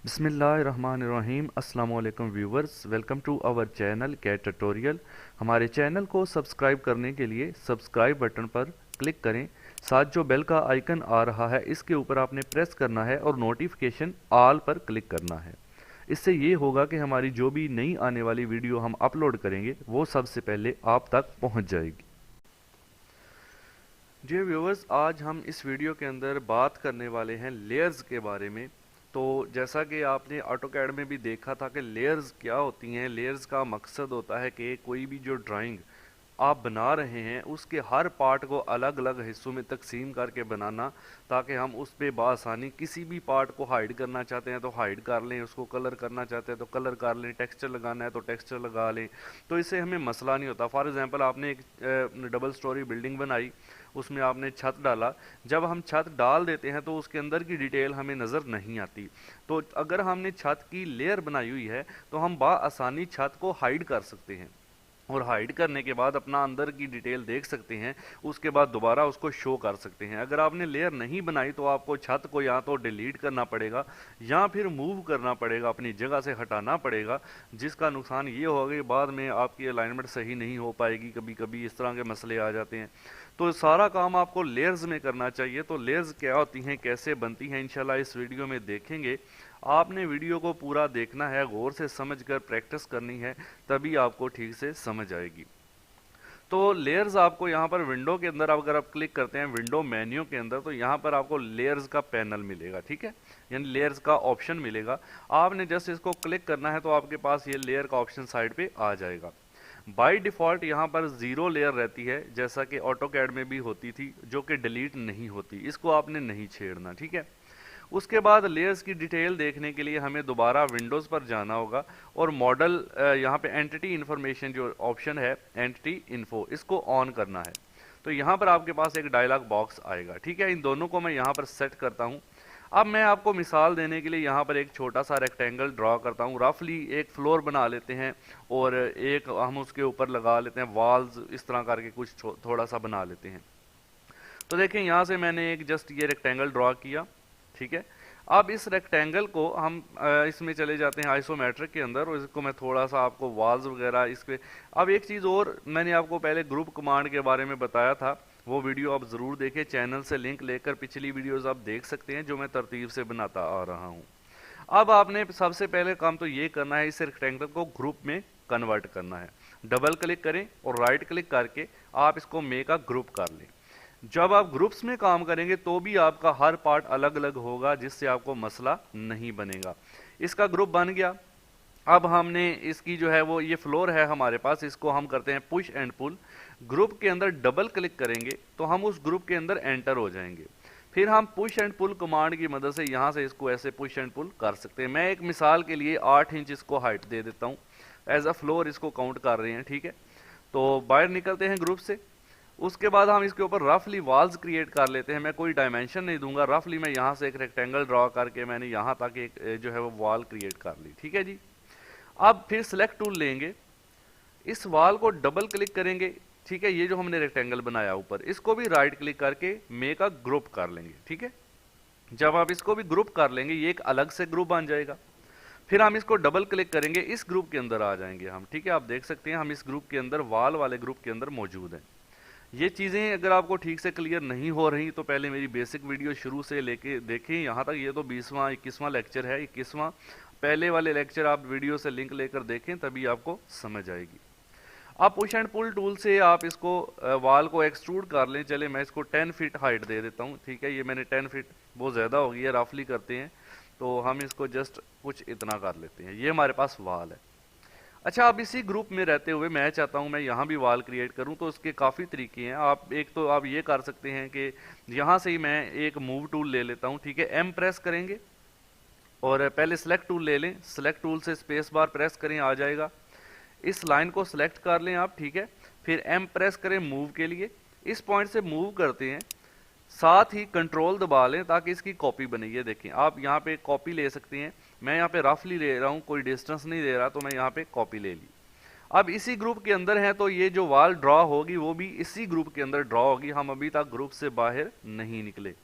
बिस्मिल्लाहिर्रहमानिर्रहीम। अस्सलाम वालेकुम viewers, welcome to our channel cat tutorial. हमारे चैनल को सब्सक्राइब करने के लिए सब्सक्राइब बटन पर क्लिक करें। साथ जो बेल का आइकन आ रहा है इसके ऊपर आपने प्रेस करना है और नोटिफिकेशन ऑल पर क्लिक करना है। इससे ये होगा कि हमारी जो भी नई आने वाली वीडियो हम अपलोड करेंगे वो सबसे पहले आप तक पहुंच जाएगी। जी व्यूवर्स, आज हम इस वीडियो के अंदर बात करने वाले हैं लेयर्स के बारे में। तो जैसा कि आपने ऑटोकैड में भी देखा था कि लेयर्स क्या होती हैं। लेयर्स का मकसद होता है कि कोई भी जो ड्राइंग आप बना रहे हैं उसके हर पार्ट को अलग अलग हिस्सों में तकसीम करके बनाना, ताकि हम उस पर बआसानी किसी भी पार्ट को हाइड करना चाहते हैं तो हाइड कर लें, उसको कलर करना चाहते हैं तो कलर कर लें, टेक्सचर लगाना है तो टेक्सचर लगा लें। तो इससे हमें मसला नहीं होता। फॉर एग्जांपल आपने एक डबल स्टोरी बिल्डिंग बनाई, उसमें आपने छत डाला। जब हम छत डाल देते हैं तो उसके अंदर की डिटेल हमें नज़र नहीं आती। तो अगर हमने छत की लेयर बनाई हुई है तो हम बआसानी छत को हाइड कर सकते हैं और हाइड करने के बाद अपना अंदर की डिटेल देख सकते हैं। उसके बाद दोबारा उसको शो कर सकते हैं। अगर आपने लेयर नहीं बनाई तो आपको छत को या तो डिलीट करना पड़ेगा या फिर मूव करना पड़ेगा, अपनी जगह से हटाना पड़ेगा, जिसका नुकसान ये होगा कि बाद में आपकी अलाइनमेंट सही नहीं हो पाएगी। कभी कभी इस तरह के मसले आ जाते हैं। तो सारा काम आपको लेयर्स में करना चाहिए। तो लेयर्स क्या होती हैं, कैसे बनती हैं, इंशाल्लाह इस वीडियो में देखेंगे। आपने वीडियो को पूरा देखना है, गौर से समझकर प्रैक्टिस करनी है, तभी आपको ठीक से समझ आएगी। तो लेयर्स आपको यहाँ पर विंडो के अंदर अगर आप क्लिक करते हैं विंडो मेन्यू के अंदर, तो यहाँ पर आपको लेयर्स का पैनल मिलेगा, ठीक है, यानी लेयर्स का ऑप्शन मिलेगा। आपने जस्ट इसको क्लिक करना है तो आपके पास ये लेयर का ऑप्शन साइड पे आ जाएगा। बाय डिफ़ॉल्ट यहाँ पर ज़ीरो लेयर रहती है, जैसा कि ऑटोकैड में भी होती थी, जो कि डिलीट नहीं होती। इसको आपने नहीं छेड़ना, ठीक है। उसके बाद लेयर्स की डिटेल देखने के लिए हमें दोबारा विंडोज़ पर जाना होगा और मॉडल यहाँ पे एंटिटी इन्फॉर्मेशन जो ऑप्शन है, एंटिटी इन्फो, इसको ऑन करना है। तो यहाँ पर आपके पास एक डायलॉग बॉक्स आएगा, ठीक है। इन दोनों को मैं यहाँ पर सेट करता हूँ। अब मैं आपको मिसाल देने के लिए यहाँ पर एक छोटा सा रेक्टेंगल ड्रॉ करता हूँ। रफली एक फ्लोर बना लेते हैं और एक हम उसके ऊपर लगा लेते हैं वॉल्स, इस तरह करके कुछ थोड़ा सा बना लेते हैं। तो देखें, यहाँ से मैंने एक जस्ट ये रेक्टेंगल ड्रॉ किया, ठीक है। अब इस रेक्टेंगल को हम इसमें चले जाते हैं आइसोमेट्रिक के अंदर और इसको मैं थोड़ा सा आपको वॉल्स वगैरह इस पे। अब एक चीज़ और, मैंने आपको पहले ग्रुप कमांड के बारे में बताया था, वो वीडियो आप ज़रूर देखें। चैनल से लिंक लेकर पिछली वीडियोस आप देख सकते हैं जो मैं तरतीब से बनाता आ रहा हूँ। अब आपने सबसे पहले काम तो ये करना है, इस रेक्टेंगल को ग्रुप में कन्वर्ट करना है। डबल क्लिक करें और राइट क्लिक करके आप इसको मेक अ ग्रुप कर लें। जब आप ग्रुप्स में काम करेंगे तो भी आपका हर पार्ट अलग अलग होगा, जिससे आपको मसला नहीं बनेगा। इसका ग्रुप बन गया। अब हमने इसकी जो है वो ये फ्लोर है हमारे पास, इसको हम करते हैं पुश एंड पुल। ग्रुप के अंदर डबल क्लिक करेंगे तो हम उस ग्रुप के अंदर एंटर हो जाएंगे। फिर हम पुश एंड पुल कमांड की मदद से यहाँ से इसको ऐसे पुश एंड पुल कर सकते हैं। मैं एक मिसाल के लिए 8 इंच इसको हाइट दे देता हूँ, एज अ फ्लोर इसको काउंट कर रहे हैं, ठीक है। तो बाहर निकलते हैं ग्रुप से। उसके बाद हम इसके ऊपर रफली वॉल्स क्रिएट कर लेते हैं। मैं कोई डायमेंशन नहीं दूंगा, रफली मैं यहाँ से एक रेक्टेंगल ड्रॉ करके मैंने यहाँ तक एक जो है वो वॉल क्रिएट कर ली, ठीक है जी। अब फिर सिलेक्ट टूल लेंगे, इस वॉल को डबल क्लिक करेंगे, ठीक है। ये जो हमने रेक्टेंगल बनाया ऊपर, इसको भी राइट क्लिक करके मेक अ ग्रुप कर लेंगे, ठीक है। जब आप इसको भी ग्रुप कर लेंगे ये एक अलग से ग्रुप बन जाएगा। फिर हम इसको डबल क्लिक करेंगे, इस ग्रुप के अंदर आ जाएंगे हम, ठीक है। आप देख सकते हैं हम इस ग्रुप के अंदर, वॉल वाले ग्रुप के अंदर मौजूद हैं। ये चीज़ें अगर आपको ठीक से क्लियर नहीं हो रही तो पहले मेरी बेसिक वीडियो शुरू से लेके देखें यहाँ तक। ये तो 20वां 21वां लेक्चर है, 21वां। पहले वाले लेक्चर आप वीडियो से लिंक लेकर देखें, तभी आपको समझ आएगी। आप पुश एंड पुल टूल से आप इसको वॉल को एक्सट्रूड कर लें। चले मैं इसको 10 फीट हाइट दे देता हूँ, ठीक है। ये मैंने 10 फीट बहुत ज़्यादा हो गई है, रफली करते हैं तो हम इसको जस्ट कुछ इतना कर लेते हैं। ये हमारे पास वॉल है। अच्छा, अब इसी ग्रुप में रहते हुए मैं चाहता हूं मैं यहाँ भी वॉल क्रिएट करूं, तो उसके काफ़ी तरीके हैं। आप एक तो आप ये कर सकते हैं कि यहाँ से ही मैं एक मूव टूल ले लेता हूं, ठीक है। एम प्रेस करेंगे और पहले सेलेक्ट टूल ले लें, सेलेक्ट टूल से स्पेस बार प्रेस करें, आ जाएगा। इस लाइन को सिलेक्ट कर लें आप, ठीक है। फिर एम प्रेस करें मूव के लिए, इस पॉइंट से मूव करते हैं, साथ ही कंट्रोल दबा लें ताकि इसकी कॉपी बने। ये देखें, आप यहाँ पे कॉपी ले सकते हैं। मैं यहाँ पे रफली ले रहा हूँ, कोई डिस्टेंस नहीं दे रहा, तो मैं यहाँ पे कॉपी ले ली। अब इसी ग्रुप के अंदर है तो ये जो वॉल ड्रॉ होगी वो भी इसी ग्रुप के अंदर ड्रॉ होगी। हम अभी तक ग्रुप से बाहर नहीं निकले।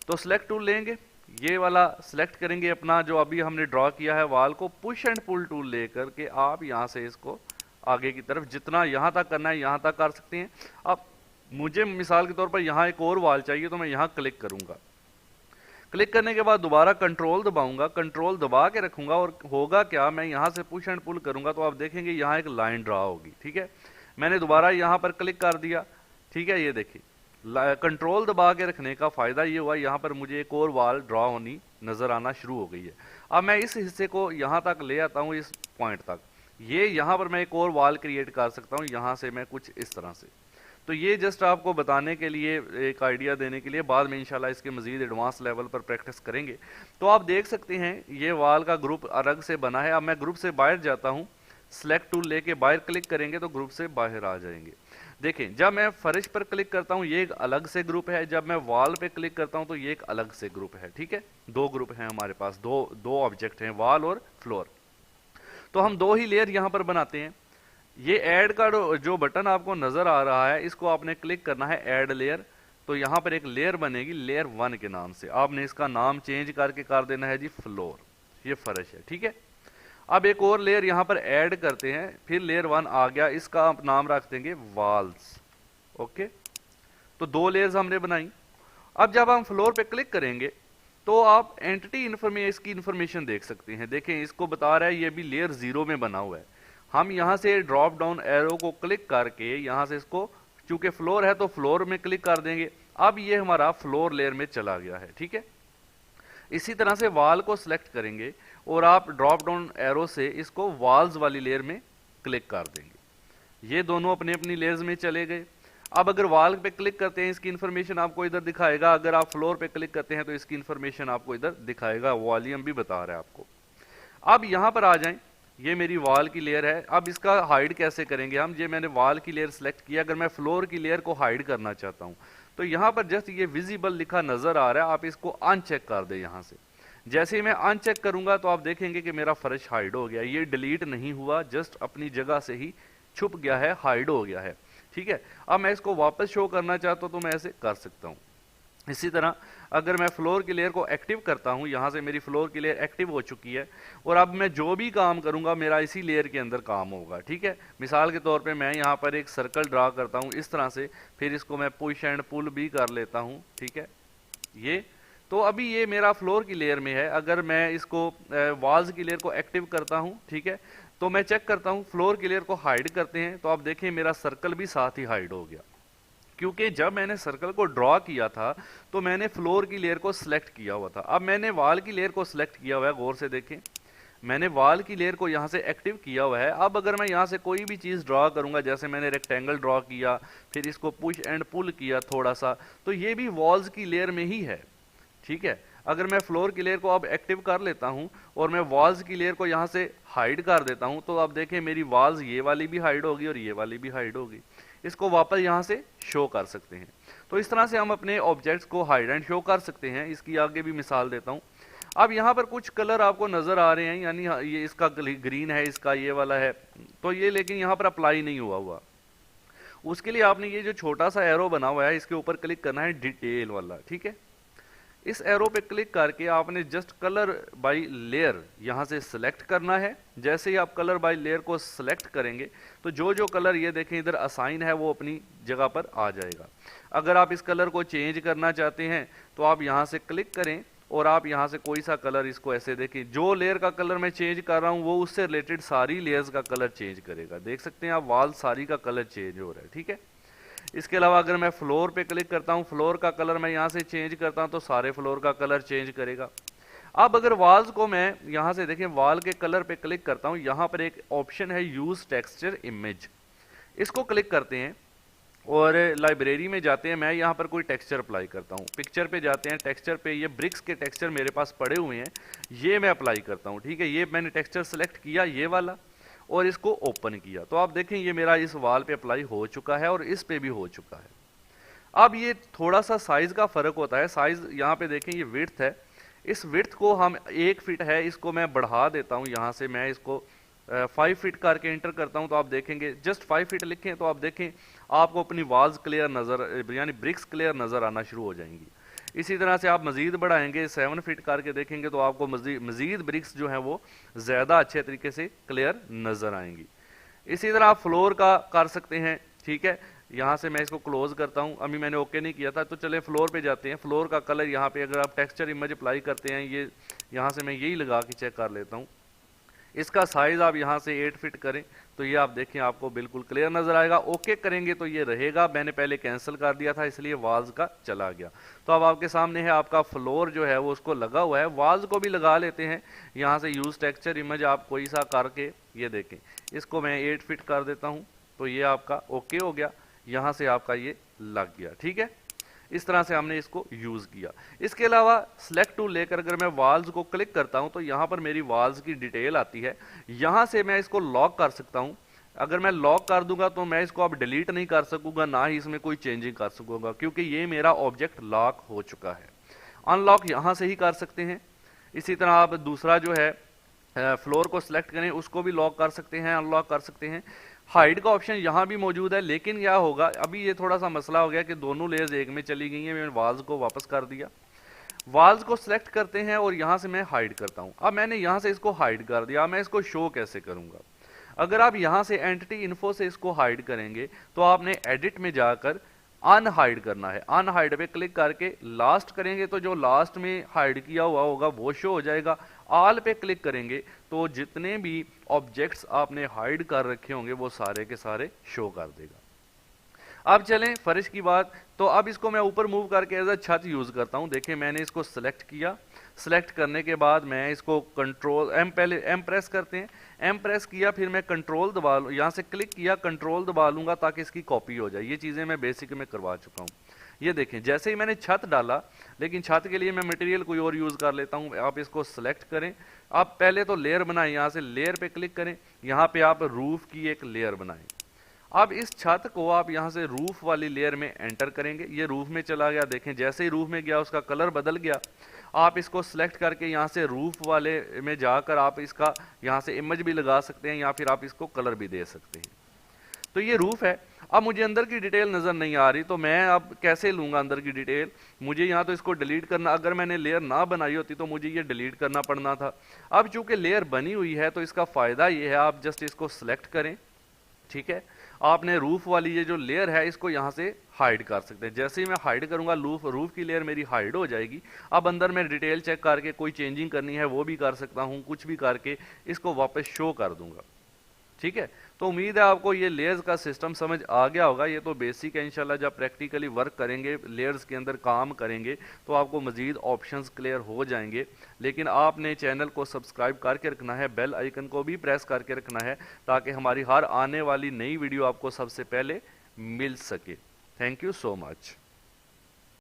तो सिलेक्ट टूल लेंगे, ये वाला सिलेक्ट करेंगे अपना जो अभी हमने ड्रॉ किया है वाल को, पुश एंड पुल टूल लेकर के आप यहाँ से इसको आगे की तरफ जितना यहाँ तक करना है यहाँ तक कर सकते हैं। अब मुझे मिसाल के तौर पर यहाँ एक और वाल चाहिए तो मैं यहाँ क्लिक करूंगा। क्लिक करने के बाद दोबारा कंट्रोल दबाऊंगा, कंट्रोल दबा के रखूंगा और होगा क्या, मैं यहाँ से पुश एंड पुल करूंगा तो आप देखेंगे यहाँ एक लाइन ड्रा होगी। ठीक है, मैंने दोबारा यहाँ पर क्लिक कर दिया। ठीक है, ये देखिए कंट्रोल दबा के रखने का फायदा ये हुआ, यहाँ पर मुझे एक और वाल ड्रॉ होनी नजर आना शुरू हो गई है। अब मैं इस हिस्से को यहाँ तक ले आता हूँ, इस पॉइंट तक, ये यहाँ पर मैं एक और वाल क्रिएट कर सकता हूँ, यहाँ से मैं कुछ इस तरह से। तो ये जस्ट आपको बताने के लिए, एक आइडिया देने के लिए, बाद में इंशाल्लाह इसके मजीद एडवांस लेवल पर प्रैक्टिस करेंगे। तो आप देख सकते हैं ये वाल का ग्रुप अलग से बना है। अब मैं ग्रुप से बाहर जाता हूँ, सेलेक्ट टूल लेके बाहर क्लिक करेंगे तो ग्रुप से बाहर आ जाएंगे। देखें, जब मैं फर्श पर क्लिक करता हूँ ये एक अलग से ग्रुप है, जब मैं वॉल पे क्लिक करता हूँ तो ये एक अलग से ग्रुप है। ठीक है, दो ग्रुप हैं हमारे पास, दो ऑब्जेक्ट हैं, वॉल और फ्लोर। तो हम दो ही लेयर यहाँ पर बनाते हैं। ये ऐड का जो बटन आपको नजर आ रहा है, इसको आपने क्लिक करना है, ऐड लेयर। तो यहाँ पर एक लेयर बनेगी लेयर 1 के नाम से, आपने इसका नाम चेंज करके कर देना है जी फ्लोर, ये फर्श है। ठीक है, अब एक और लेयर यहाँ पर ऐड करते हैं, फिर लेयर 1 आ गया, इसका आप नाम रख देंगे वॉल्स। ओके, तो दो लेयर्स हमने बनाई। अब जब हम फ्लोर पे क्लिक करेंगे तो आप एंटिटी इन्फॉर्मेशन, इसकी इंफॉर्मेशन देख सकते हैं। देखें, इसको बता रहा है ये भी लेयर 0 में बना हुआ है। हम यहाँ से ड्रॉप डाउन एरो को क्लिक करके यहाँ से इसको, चूंकि फ्लोर है तो फ्लोर में क्लिक कर देंगे। अब ये हमारा फ्लोर लेयर में चला गया है। ठीक है, इसी तरह से वॉल को सिलेक्ट करेंगे और आप ड्रॉप डाउन एरो से इसको वॉल्स वाली लेयर में क्लिक कर देंगे। ये दोनों अपनी अपनी लेयर्स में चले गए। अब अगर वॉल पे क्लिक करते हैं इसकी इंफॉर्मेशन आपको इधर दिखाएगा, अगर आप फ्लोर पे क्लिक करते हैं तो इसकी इंफॉर्मेशन आपको इधर दिखाएगा, वॉल्यूम भी बता रहा है आपको। अब यहां पर आ जाएं, ये मेरी वॉल की लेयर है। अब इसका हाइड कैसे करेंगे हम, ये मैंने वॉल की लेयर सेलेक्ट किया, अगर मैं फ्लोर की लेयर को हाइड करना चाहता हूं तो यहां पर जस्ट ये विजिबल लिखा नजर आ रहा है, आप इसको अनचेक कर दें यहां से। जैसे ही मैं अनचेक करूंगा तो आप देखेंगे कि मेरा फर्श हाइड हो गया, ये डिलीट नहीं हुआ, जस्ट अपनी जगह से ही छुप गया है, हाइड हो गया है। ठीक है, अब मैं इसको वापस शो करना चाहता हूं तो मैं ऐसे कर सकता हूं। इसी तरह अगर मैं फ्लोर की लेयर को एक्टिव करता हूं, यहां से मेरी फ्लोर की लेयर एक्टिव हो चुकी है और अब मैं जो भी काम करूंगा मेरा इसी लेयर के अंदर काम होगा। ठीक है, मिसाल के तौर पे मैं यहां पर एक सर्कल ड्रा करता हूं इस तरह से, फिर इसको मैं पुश एंड पुल भी कर लेता हूं। ठीक है, ये तो अभी ये मेरा फ्लोर की लेयर में है। अगर मैं इसको वॉल्स की लेयर को एक्टिव करता हूं, ठीक है, तो मैं चेक करता हूं, फ्लोर की लेयर को हाइड करते हैं तो आप देखें मेरा सर्कल भी साथ ही हाइड हो गया, क्योंकि जब मैंने सर्कल को ड्रॉ किया था तो मैंने फ्लोर की लेयर को सिलेक्ट किया हुआ था। अब मैंने वॉल की लेयर को सिलेक्ट किया हुआ है, गौर से देखें, मैंने वॉल की लेयर को यहां से एक्टिव किया हुआ है। अब अगर मैं यहां से कोई भी चीज ड्रॉ करूंगा, जैसे मैंने रेक्टेंगल ड्रॉ किया, फिर इसको पुश एंड पुल किया थोड़ा सा, तो ये भी वॉल्स की लेयर में ही है। ठीक है, अगर मैं फ्लोर की लेयर को अब एक्टिव कर लेता हूं और मैं वॉल्स की लेयर को यहां से हाइड कर देता हूं तो आप देखें मेरी वॉल्स ये वाली भी हाइड होगी और ये वाली भी हाइड होगी। इसको वापस यहां से शो कर सकते हैं। तो इस तरह से हम अपने ऑब्जेक्ट्स को हाइड एंड शो कर सकते हैं। इसकी आगे भी मिसाल देता हूं। अब यहां पर कुछ कलर आपको नजर आ रहे हैं, यानी ये इसका ग्रीन है, इसका ये वाला है, तो ये लेकिन यहां पर अप्लाई नहीं हुआ। उसके लिए आपने ये जो छोटा सा एरो बना हुआ है इसके ऊपर क्लिक करना है, डिटेल वाला। ठीक है, इस एरो पे क्लिक करके आपने जस्ट कलर बाय लेयर यहां से सिलेक्ट करना है। जैसे ही आप कलर बाय लेयर को सिलेक्ट करेंगे तो जो जो कलर ये देखें इधर असाइन है वो अपनी जगह पर आ जाएगा। अगर आप इस कलर को चेंज करना चाहते हैं तो आप यहां से क्लिक करें और आप यहां से कोई सा कलर, इसको ऐसे देखें, जो लेयर का कलर मैं चेंज कर रहा हूं वो उससे रिलेटेड सारी लेयर्स का कलर चेंज करेगा। देख सकते हैं आप, वॉल सारी का कलर चेंज हो रहा है। ठीक है, इसके अलावा अगर मैं फ्लोर पे क्लिक करता हूं, फ्लोर का कलर मैं यहां से चेंज करता हूं तो सारे फ्लोर का कलर चेंज करेगा। अब अगर वॉल्स को मैं यहां से देखें, वॉल के कलर पे क्लिक करता हूं, यहां पर एक ऑप्शन है यूज टेक्सचर इमेज, इसको क्लिक करते हैं और लाइब्रेरी में जाते हैं। मैं यहां पर कोई टेक्सचर अप्लाई करता हूं, पिक्चर पे जाते हैं, टेक्सचर पे ये ब्रिक्स के टेक्सचर मेरे पास पड़े हुए हैं, ये मैं अप्लाई करता हूं। ठीक है, ये मैंने टेक्सचर सेलेक्ट किया, ये वाला, और इसको ओपन किया तो आप देखें ये मेरा इस वॉल पे अप्लाई हो चुका है और इस पे भी हो चुका है। अब ये थोड़ा सा साइज का फर्क होता है। साइज यहाँ पे देखें ये विड्थ है, इस विड्थ को हम 1 फीट है, इसको मैं बढ़ा देता हूँ। यहाँ से मैं इसको 5 फीट करके एंटर करता हूँ तो आप देखेंगे जस्ट 5 फीट लिखें तो आप देखें आपको अपनी वॉल्स क्लियर नजर, यानी ब्रिक्स क्लियर नजर आना शुरू हो जाएंगी। इसी तरह से आप मज़ीद बढ़ाएंगे, 7 फीट करके देखेंगे तो आपको मज़ीद ब्रिक्स जो हैं वो ज़्यादा अच्छे तरीके से क्लियर नज़र आएंगी। इसी तरह आप फ्लोर का कर सकते हैं, ठीक है। यहाँ से मैं इसको क्लोज करता हूँ, अभी मैंने ओके नहीं किया था, तो चले फ्लोर पे जाते हैं। फ्लोर का कलर यहाँ पे अगर आप टेक्सचर इमेज अप्लाई करते हैं, ये यहाँ से मैं यही लगा के चेक कर लेता हूँ। इसका साइज आप यहाँ से 8 फीट करें तो ये आप देखें आपको बिल्कुल क्लियर नजर आएगा। ओके करेंगे तो ये रहेगा, मैंने पहले कैंसिल कर दिया था इसलिए वाल्स का चला गया। तो अब आपके सामने है आपका फ्लोर जो है वो उसको लगा हुआ है। वाल्स को भी लगा लेते हैं, यहाँ से यूज टेक्सचर इमेज आप कोई सा करके ये देखें, इसको मैं 8 फीट कर देता हूँ तो ये आपका ओके हो गया, यहाँ से आपका ये लग गया, ठीक है। इस तरह से हमने इसको यूज किया। इसके अलावा सिलेक्ट टूल लेकर अगर मैं वाल्स को क्लिक करता हूं तो यहां पर मेरी वाल्स की डिटेल आती है। यहां से मैं इसको लॉक कर सकता हूं। अगर मैं लॉक कर दूंगा तो मैं इसको अब डिलीट नहीं कर सकूंगा, ना ही इसमें कोई चेंजिंग कर सकूंगा, क्योंकि ये मेरा ऑब्जेक्ट लॉक हो चुका है। अनलॉक यहां से ही कर सकते हैं। इसी तरह आप दूसरा जो है फ्लोर को सिलेक्ट करें, उसको भी लॉक कर सकते हैं, अनलॉक कर सकते हैं। हाइड का ऑप्शन यहाँ भी मौजूद है, लेकिन क्या होगा, अभी ये थोड़ा सा मसला हो गया कि दोनों लेयर्स एक में चली गई हैं। मैंने वाल्स को वापस कर दिया, वाल्स को सिलेक्ट करते हैं और यहाँ से मैं हाइड करता हूँ। अब मैंने यहाँ से इसको हाइड कर दिया, मैं इसको शो कैसे करूँगा। अगर आप यहाँ से एंटिटी इन्फो से इसको हाइड करेंगे तो आपने एडिट में जाकर अनहाइड करना है। अनहाइड पे क्लिक करके लास्ट करेंगे तो जो लास्ट में हाइड किया हुआ होगा वो शो हो जाएगा। ऑल पे क्लिक करेंगे तो जितने भी ऑब्जेक्ट्स आपने हाइड कर रखे होंगे वो सारे के सारे शो कर देगा। अब चलें फर्श की बात, तो अब इसको मैं ऊपर मूव करके एज अ छत यूज करता हूं। देखिए मैंने इसको सिलेक्ट किया, सिलेक्ट करने के बाद मैं इसको कंट्रोल एम, पहले एम प्रेस करते हैं, एम प्रेस किया, फिर मैं कंट्रोल दबा लूँ, यहाँ से क्लिक किया, कंट्रोल दबा लूंगा ताकि इसकी कॉपी हो जाए। ये चीज़ें मैं बेसिक में करवा चुका हूँ। ये देखें जैसे ही मैंने छत डाला, लेकिन छत के लिए मैं मटेरियल कोई और यूज़ कर लेता हूँ। आप इसको सिलेक्ट करें, आप पहले तो लेयर बनाएं, यहाँ से लेयर पे क्लिक करें, यहाँ पे आप रूफ की एक लेयर बनाएं। अब इस छत को आप यहाँ से रूफ वाली लेयर में एंटर करेंगे, ये रूफ में चला गया। देखें जैसे ही रूफ में गया उसका कलर बदल गया। आप इसको सिलेक्ट करके यहाँ से रूफ वाले में जाकर आप इसका यहाँ से इमेज भी लगा सकते हैं या फिर आप इसको कलर भी दे सकते हैं। तो ये रूफ है। अब मुझे अंदर की डिटेल नजर नहीं आ रही, तो मैं अब कैसे लूंगा अंदर की डिटेल। मुझे यहाँ तो इसको डिलीट करना, अगर मैंने लेयर ना बनाई होती तो मुझे ये डिलीट करना पड़ना था। अब चूंकि लेयर बनी हुई है तो इसका फायदा ये है, आप जस्ट इसको सिलेक्ट करें, ठीक है। आपने रूफ वाली ये जो लेयर है इसको यहाँ से हाइड कर सकते हैं। जैसे ही मैं हाइड करूंगा रूफ की लेयर मेरी हाइड हो जाएगी। अब अंदर मैं डिटेल चेक करके कोई चेंजिंग करनी है वो भी कर सकता हूँ, कुछ भी करके इसको वापस शो कर दूंगा, ठीक है। तो उम्मीद है आपको ये लेयर्स का सिस्टम समझ आ गया होगा। ये तो बेसिक है, इंशाल्लाह जब प्रैक्टिकली वर्क करेंगे, लेयर्स के अंदर काम करेंगे तो आपको मजीद ऑप्शंस क्लियर हो जाएंगे। लेकिन आपने चैनल को सब्सक्राइब करके रखना है, बेल आइकन को भी प्रेस करके रखना है ताकि हमारी हर आने वाली नई वीडियो आपको सबसे पहले मिल सके। Thank you so much.